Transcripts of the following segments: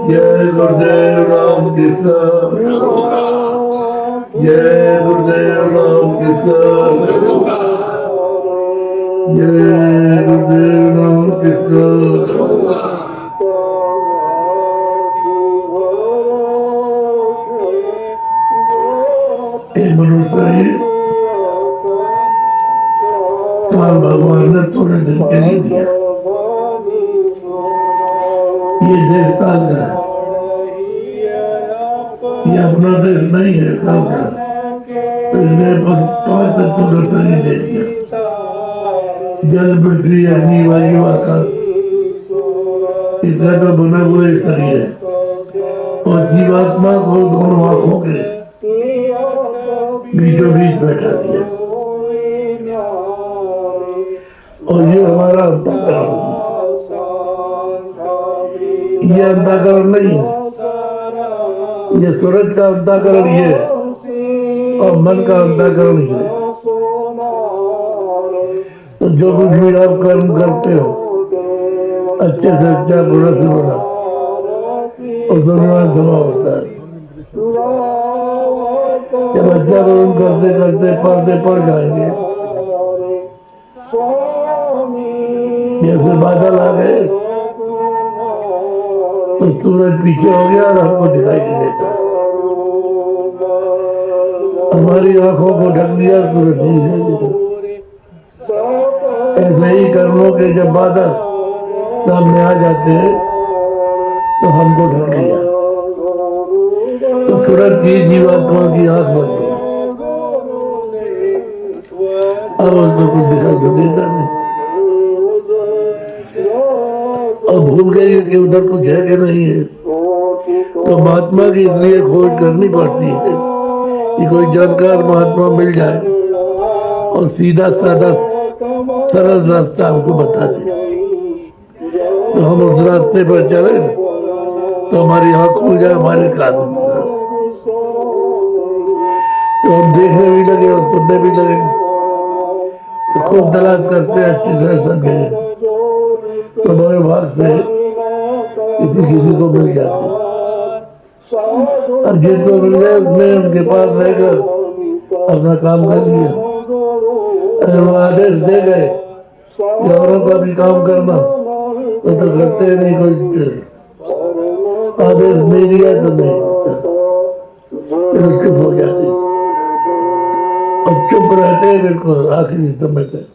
जय गुरुदेव राम कृष्ण, जय गुरुदेव राम कृष्ण, जय गुरुदेव राम कृष्ण। मनुष्य भगवान ने थोड़े दिन के लिए दिया। ये देश काल का है, ये अपना देश नहीं है काल का, तो इसलिए 5 तत्वों का शरीर दे दिया। जल पृथ्वी अग्नि वायु आकाश, इसका तो बना हुआ शरीर है। और जीवात्मा को दोनों आंखों के बीचों बीच बैठा दिया। और ये हमारा अंतःकरण, ये अंतःकरण नहीं है, ये सूरज का अंतःकरण ये है और मन का अंतःकरण ये है। तो जो कुछ भी आप कर्म करते हो, अच्छे से अच्छा, बुरा से बुरा, और दोनों धमा होता है। जब अच्छा कर्म करते करते पढ़ते पढ़ जाएंगे, जैसे बादल आ गए तो सूरज पीछे हो गया और हमको दिखाई नहीं देता। हमारी आंखों को ढक दिया, सूरज नहीं देता। ऐसे ही कर्मों के जब बादल सामने आ जाते हैं तो हमको ढक लिया, तो सूरज की जीवात्मा की आंख बंद हो गई। अब उसको कुछ दिखाई तो देता नहीं, और भूल गए कि उधर कुछ है कि नहीं है। तो महात्मा की इसलिए खोज करनी पड़ती है कि कोई जानकार महात्मा मिल जाए और सीधा साधा सरल रास्ता हमको बता दे, तो हम उस रास्ते पर चले तो हमारी आँख खुल जाए, हमारे कान खुल जाए, तो हम देखने भी लगे और सुनने भी लगे। तो खूब तलाश करते हैं, अच्छी तरह समझे तो बड़े भाग से किसी को मिल जाते। अब जिनको मिल गए उसने उनके पास रहकर अपना काम कर लिया। अगर वो आदेश दे गए कि औरों का भी काम करना, तो करते नहीं। कोई आदेश नहीं दिया तो नहीं, चुप हो जाते और चुप रहते बिल्कुल आखिरी समय तक।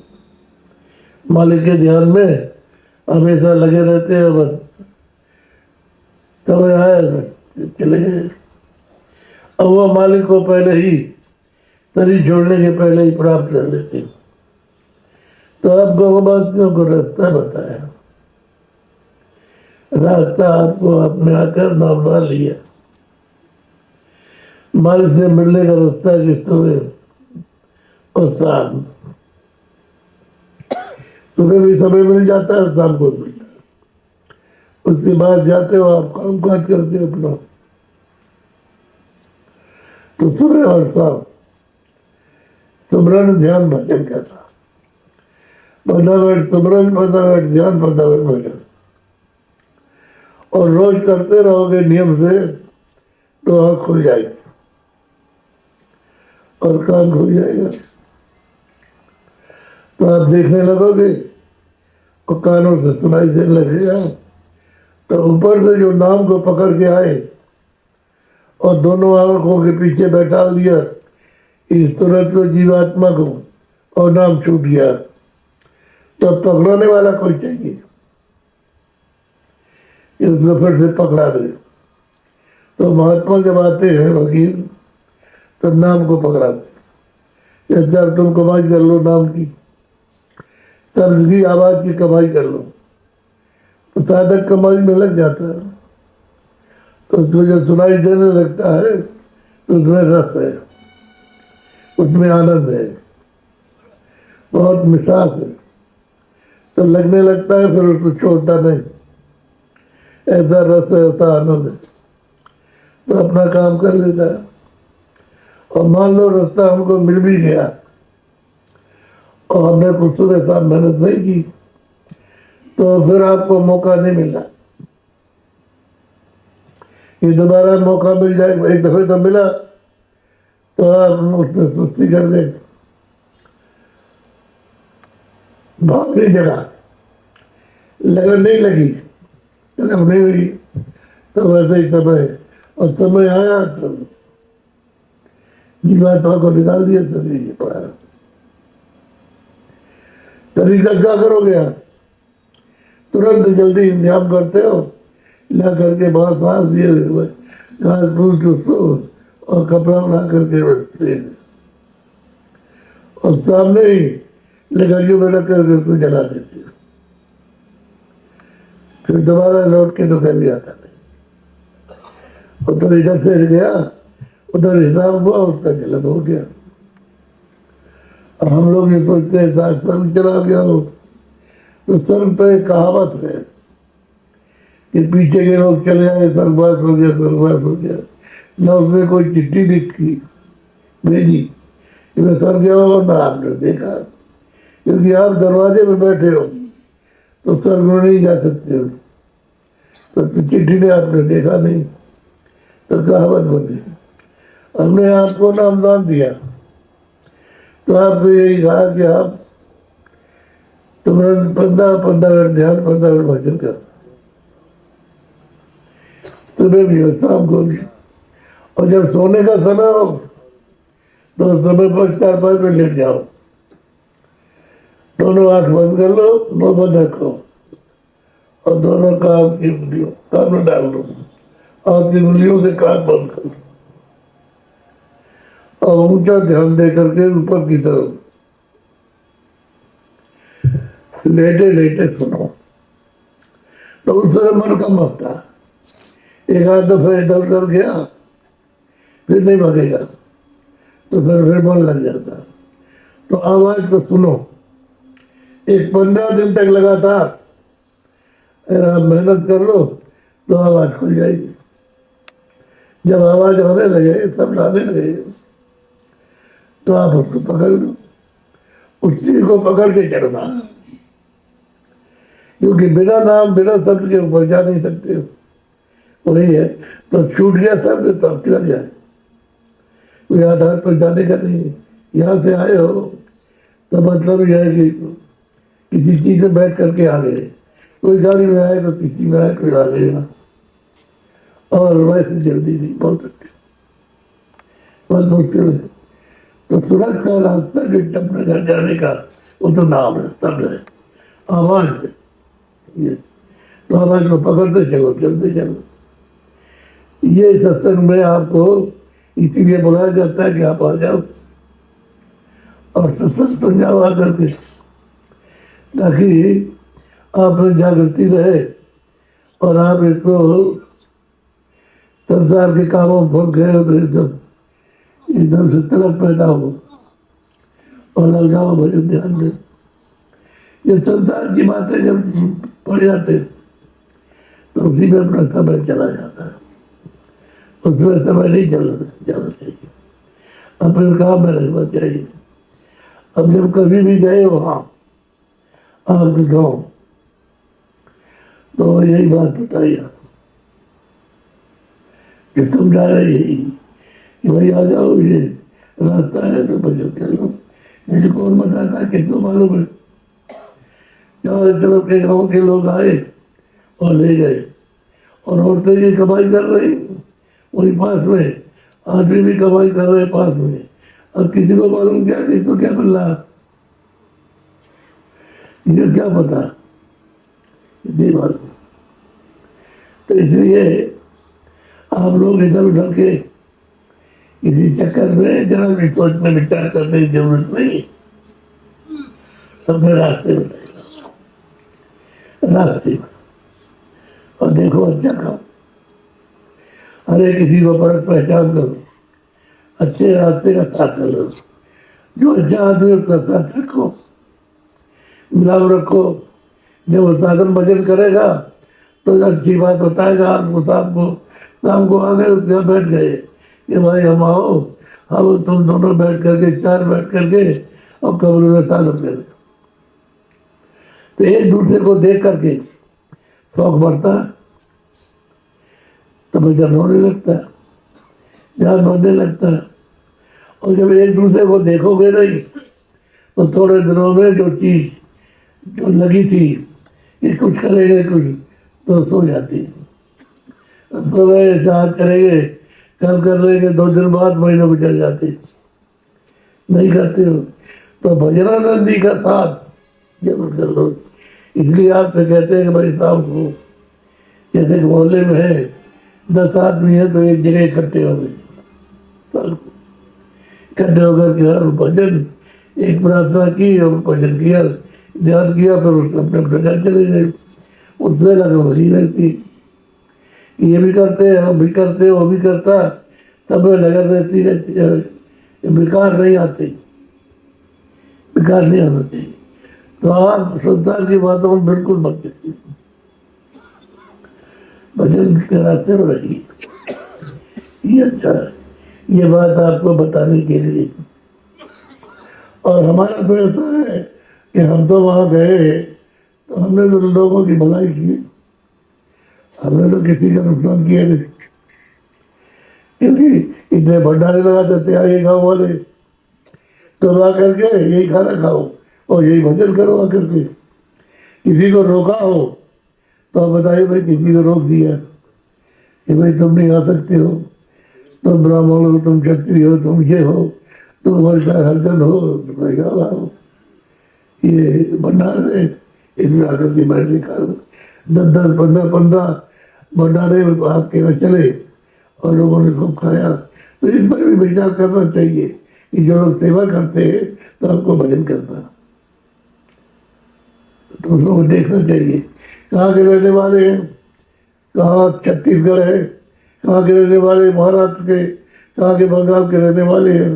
मालिक के ध्यान में हमेशा लगे रहते हैं। बस समय आया चले गए। अब वो मालिक को पहले ही शरीर छोड़ने के पहले ही प्राप्त कर लेते। तो अब गौवासियों को रास्ता बताया, रास्ता आपको अपने आकर नाम ना लिया। मालिक से मिलने का रास्ता कि सुबह और शाम, सुबह भी समय मिल जाता है, शाम को मिलता है। उसके बाद जाते हो आप काम काज करते हो अपना। तो सुबह और शाम सुमरन ध्यान भजन करता, 15 मिनट सुमरन, 15 मिनट ध्यान, 15 मिनट भजन। और रोज करते रहोगे नियम से तो आँख खुल जाएगी और कान खुल जाएगा। तो आप देखने लगोगे और कानों से सुनाई देने लगेगा। तो ऊपर से जो नाम को पकड़ के आए और दोनों आंखों के पीछे बैठा दिया, इस तुरंत तो जीवात्मा को और नाम छूट गया। तो पकड़ने वाला कोई चाहिए, इसको फिर से पकड़ा दे। तो महात्मा जब आते हैं वकील, तो नाम को पकड़ा दे। जब तुम कमाई कर लो नाम की, तब की आवाज की कमाई कर लो, तो साधक कमाई में लग जाता है। तो उसको जब सुनाई देने लगता है तो उसमें रस है, उसमें आनंद है, बहुत मिठास है, तो लगने लगता है, फिर उसको छोड़ता नहीं। ऐसा रस है, ऐसा आनंद है, तो अपना काम कर लेता है। और मान लो रास्ता हमको मिल भी गया और हमने कुछ सुबह साथ मेहनत नहीं की, तो फिर आपको मौका नहीं मिला। ये दोबारा मौका मिल जाए, एक दफे तो मिला, तो आप उसमें सुस्ती कर दे, भागने जगह लगन नहीं लगी, लगन नहीं हुई, तो वैसे ही समय, और समय आया तो जीवात्मा को निकाल दिया, शरीर पड़ा। शरीर का क्या करोगे आप? तुरंत जल्दी इंतजाम करते हो, ला करके बहुत सांस दिए हुए घास फूस चुसो और कपड़ा बना करके रखते हैं, और सामने ही लकड़ियों में रख करके उसको जला देते हो। फिर दोबारा लौट के तो कभी आता नहीं। और तो इधर से गया, उधर हिसाब हुआ, उसका जलन हो गया। और हम लोग ये सोचते हैं सर्व चला गया हो, तो सर्व पे कहावत है कि पीछे के लोग चले आए, स्वर्गवास हो गया, स्वर्गवास हो गया, न उसने कोई चिट्ठी लिखी भेजी कि मैं स्वर्ग गया हो, ना आपने देखा, क्योंकि आप दरवाजे में बैठे हो तो स्वर्ग में नहीं जा सकते हो, तो चिट्ठी ने आपने देखा नहीं, तो कहावत बनी। हमने आपको नामदान दिया, तो आपने यही कहा कि आप तुम्हारा 15 मिनट ध्यान, 15 मिनट भजन कर, सुबह भी हो, शाम को भी। और जब सोने का समय हो तो समय पर 4-5 मिनट लेट जाओ, दोनों आंख बंद कर लो, मुंह बंद रखो, और दोनों काम की उंगलियों काम में डाल लो, आपकी उंगलियों से कान बंद कर लो, और ऊंचा ध्यान दे करके ऊपर की तरफ लेटे लेटे सुनो। तो उस समय मन कम होता, एक आध दफा इधर उधर गया, फिर नहीं भागेगा, तो फिर मन लग जाता। तो आवाज को सुनो, एक 15 दिन तक लगातार अगर आप मेहनत कर लो तो आवाज खुल जाएगी। जब आवाज होने लगे, सब लाने लगे, तो आप उसको पकड़ लो, उस चीज को पकड़ के चढ़ना, क्योंकि बिना नाम बिना शब्द के ऊपर जा नहीं सकते हो। वही है, तो छूट गया शब्द तो आप चढ़ जाए, कोई आधार पर जाने का नहीं। यहाँ से आए हो तो मतलब यह है कि किसी चीज में बैठ करके आ गए, कोई गाड़ी में आए तो किसी में आए, कोई आ गया, और वैसे जल्दी नहीं पहुंच सकते, बहुत मुश्किल है। तो सूरज का रास्ता जो अपने घर जाने का, वो तो नाम है, शब्द है, आवाज है। ये तो आवाज को पकड़ते चलो, चलते चलो। ये सत्संग में आपको इसीलिए बुलाया जाता है कि आप आ जाओ और सत्संग सुन जाओ आकर के, ताकि आप में जागृति रहे और आप इसको संसार के कामों में फंस गए हो तो एकदम से तलब पैदा हो और लग जाओ भजन ध्यान में। ये संसार की बातें जब पड़ जाते तो उसी में अपना समय चला जाता है, उसमें समय नहीं जाना चाहिए, अपने काम में रहना चाहिए। अब जब कभी भी गए वहाँ आपके गाँव, तो यही बात बताई आप कि समझा रहे यही कि भाई आ जाओ, ये रास्ता है तो भजन चलो। मुझे कौन बताता है, किसको मालूम है? चारों तरफ के गाँव के लोग आए और ले गए, और औरतें की कमाई कर रही वही पास में, आदमी भी कमाई कर रहे पास में। अब किसी को मालूम क्या, किसको क्या मिल रहा, मुझे क्या पता, नहीं मालूम। तो इसलिए आप लोग इधर उधर के किसी चक्कर में जरा भी सोच में विचार करने की जरूरत नहीं, अपने रास्ते में रास्ते में, और देखो अच्छा काम, अरे किसी को परख पहचान करो, अच्छे रास्ते का साथ करो, जो अच्छा आदमी उसका साथ रखो, मिलाव रखो। जब वो साधन भजन करेगा तो अच्छी बात बताएगा आपको। शाम को आ गए, उसके यहाँ बैठ गए कि भाई हम आओ, हम तुम दोनों बैठ करके, चार बैठ करके और कब्र में तालब करें। तो एक दूसरे को देख करके शौक बढ़ता है, तो बच्चा रोने लगता है, ध्यान रोने लगता है। और जब एक दूसरे को देखोगे नहीं तो थोड़े दिनों में जो चीज जो लगी थी कि कुछ करेंगे कुछ, तो सो जाती है। तो वे चाह करेंगे, कल कर लेंगे, 2 दिन बाद महीनों गुजर जाते, नहीं करते हो। तो भजनानंदी का साथ जरूर कर लो। इसलिए आपसे कहते हैं कि भाई साहब को, जैसे मोहल्ले में है 10 आदमी है तो एक जगह इकट्ठे हो गए, इकट्ठे होकर के हर भजन, एक प्रार्थना की और भजन किया, ध्यान किया, फिर उसने अपने घर चले गए। उसमें लगा वही रहती, ये भी करते हैं, हम भी करते हैं, वो भी करता, सब में लगा रहती है। बेकार नहीं आते, बेकार नहीं आना चाहिए। तो आप संसार की बातों में बिल्कुल मत देखिए, भजन के रास्ते में रहिए। ये अच्छा है, ये बात आपको बताने के लिए। और हमारा तो ऐसा है कि हम तो वहाँ गए तो हमने तो लोगों की भलाई की, हमने तो किसी का नुकसान किया नहीं। क्योंकि इतने भंडारे लगा देते आगे गाँव वाले, तो ला करके यही खाना खाओ और यही भजन करो आकर के। किसी को रोका हो तो बताइए भाई, किसी को रोक दिया कि भाई तुम नहीं आ सकते हो, तुम ब्राह्मण हो, तुम क्षत्रिय हो, तुम ये हो, तुम वर्षा हरिजन हो, तुम हो। ये भंडारे इसमें आकर के बैठने का 10-10, 15-15 भंडारे आपके यहाँ चले और लोगों ने खूब खाया। तो इस पर भी विचार करना चाहिए कि जो लोग सेवा करते हैं तो आपको भजन करना, दूसरों को देखना चाहिए। कहाँ के रहने वाले हैं, कहाँ छत्तीसगढ़ है, कहाँ के रहने वाले महाराष्ट्र के, कहाँ के बंगाल के रहने वाले हैं,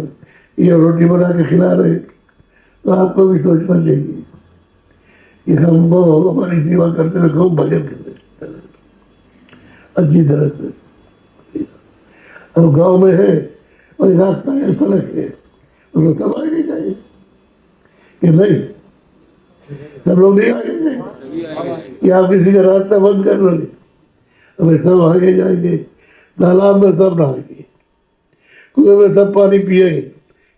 ये रोटी बना के खिला रहे। तो आपको भी सोचना चाहिए कि हमको हमारी सेवा करते हुए खूब भजन करते अच्छी तरह से। अब गांव में है और रास्ता है, सड़क है, उसको सब आगे जाए कि नहीं, सब लोग नहीं आगे कि आप किसी का रास्ता बंद कर लोगे। अबे सब आगे जाएंगे, तालाब में सब नहाएंगे, कुएं में सब पानी पिएंगे।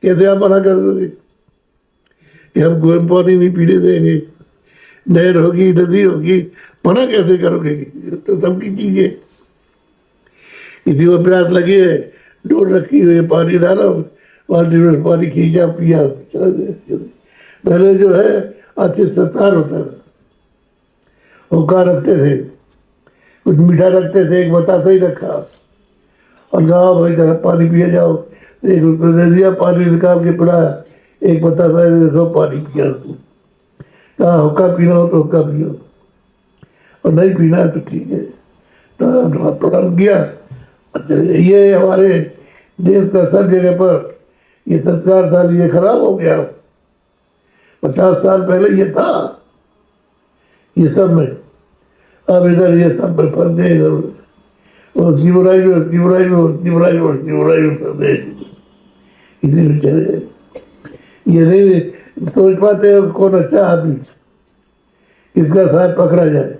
कैसे आप मना कर दोगे कि हम कुएं में पानी नहीं पीने देंगे? नहर होगी, नदी होगी, मना कैसे करोगे? तो सबकी चीजें, किसी को प्यास लगी है, डोर रखी हुई है, पानी डालो, बाल्टी में पानी खींचा, पिया, चला गया। पहले जो है अच्छे सत्कार होता था, होका रखते थे, कुछ मीठा रखते थे, एक बतासा ही रखा और कहा भाई जरा पानी पिए जाओ, एक उसको दे दिया, पानी निकाल के पिलाया, एक बतासा देखो पानी पिया। कहा होका पीना हो तो होका पियो और नहीं पीना है तो ठीक है। तो प्रोग्राम किया। ये हमारे देश का सब जगह पर ये संस्कार था, ये खराब हो गया। 50 साल पहले ये था, ये सब में, अब इधर ये सब में फंस गए, इधर और शिवराई में, शिवराई में, शिवराई और शिवराई में फंस गए। इसी बेचारे ये नहीं सोच पाते कौन अच्छा आदमी, इसका साथ पकड़ा जाए,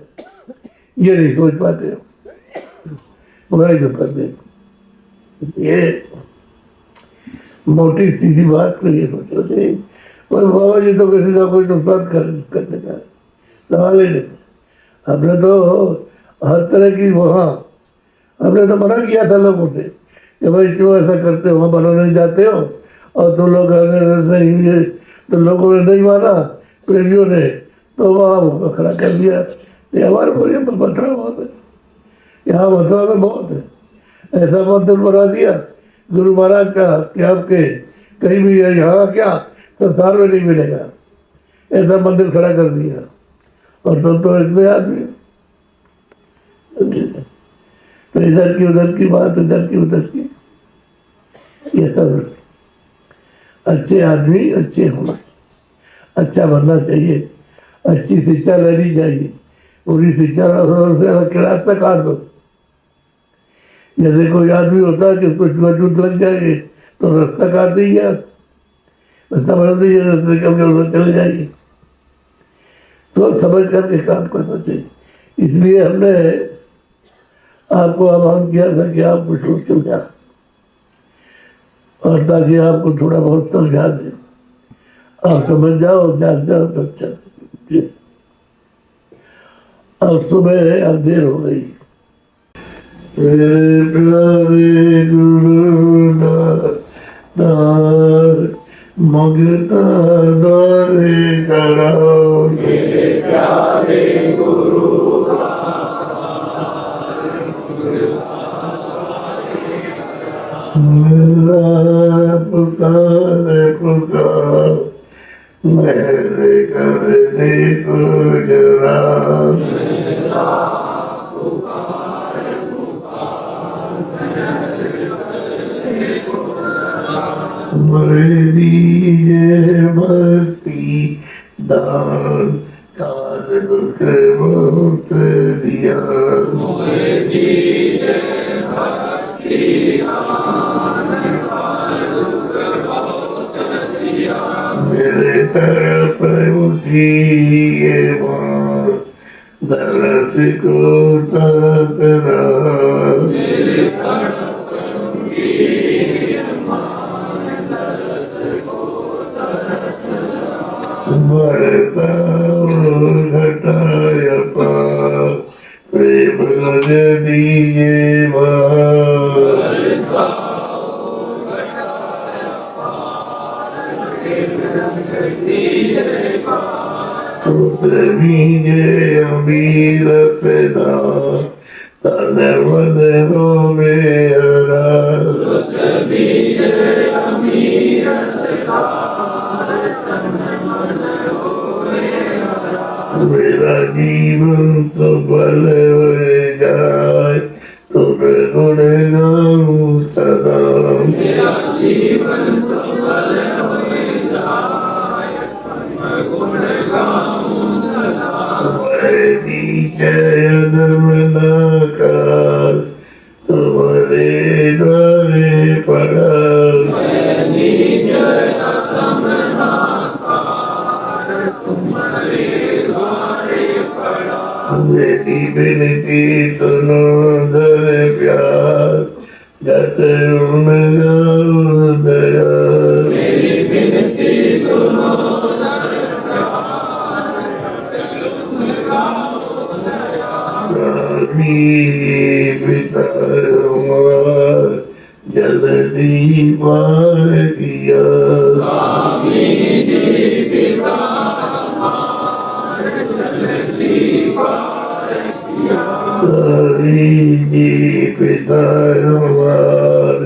ये नहीं सोच पाते, बुराई में फंस गए। ये मोटी सीधी बात को ये सोचो थे, और बाबा जी तो किसी का कोई नुकसान करने का सवाल ही नहीं। हमने तो हर तरह की वहाँ हमने तो मना किया था लोगों से कि भाई क्यों ऐसा करते हो, वहाँ बनाने जाते हो और तो लोग नहीं, तो लोगों ने नहीं माना, प्रेमियों ने, तो वहाँ खड़ा कर दिया। ये हमारे बोलिए मथुरा बहुत है, यहाँ मथुरा में बहुत है, ऐसा मंदिर बना दिया गुरु महाराज का कि आपके कहीं भी है, यहाँ क्या संसार में नहीं मिलेगा, ऐसा मंदिर खड़ा कर दिया। और तो इसमें आदमी तो इधर की उधर की बात, इधर की उधर की, ये सब अच्छे आदमी अच्छे होना, अच्छा बनना चाहिए, अच्छी शिक्षा लेनी चाहिए, पूरी शिक्षा से रास्ता काट दो। जैसे कोई आदमी होता है कि उसको चूत लग जाएगी तो रास्ता काट दीजिए, रास्ता बदल दीजिए, रास्ते कभी चले जाइए। तो समझ करके काम करना चाहिए। इसलिए हमने आपको आह्वान किया था कि आप कुछ सोच समझा, और ताकि आपको थोड़ा बहुत समझा दे, आप समझ जाओ, जान जाओ तो अच्छा। अब सुबह है, अब देर हो गई। प्यारे गुरु दार मगता दारे कराओ, प्यारे गुरु पुकार पुकार मेरे करने को जरा, दीजिए भक्ति दान कारण के बहुत दिया, मेरे तरफ उठिए मार दरस को तरफ रहा, बढ़ता घटाया पार प्रेम गजनीये मीजे अमीर पेदा तने मन हो मेरा, मेरा जीवन सफल हो जाए तुम्हें गुण गाऊं सदा, मेरा जीवन सफल हो जाए तुम्हें गुण गाऊं सदा, तुम्हारे नीचे अदम न कर तुम्हारे द्वारे पड़ा, मेरी विनती सुनो दर प्यार जट दया, मेरी विनती सुनो दर प्यार पिता जल्दी पार किया, जी पिता हमार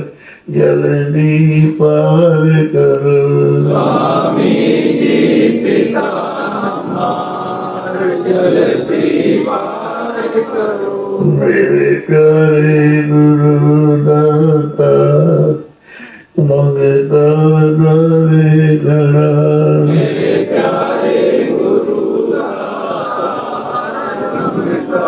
जल्दी पार करो, स्वामी जी पिता हमार जल्दी पार करो, मेरे प्यारे गुरु दाता मंगता दारे घड़ा, मेरे प्यारे गुरु दाता मंगता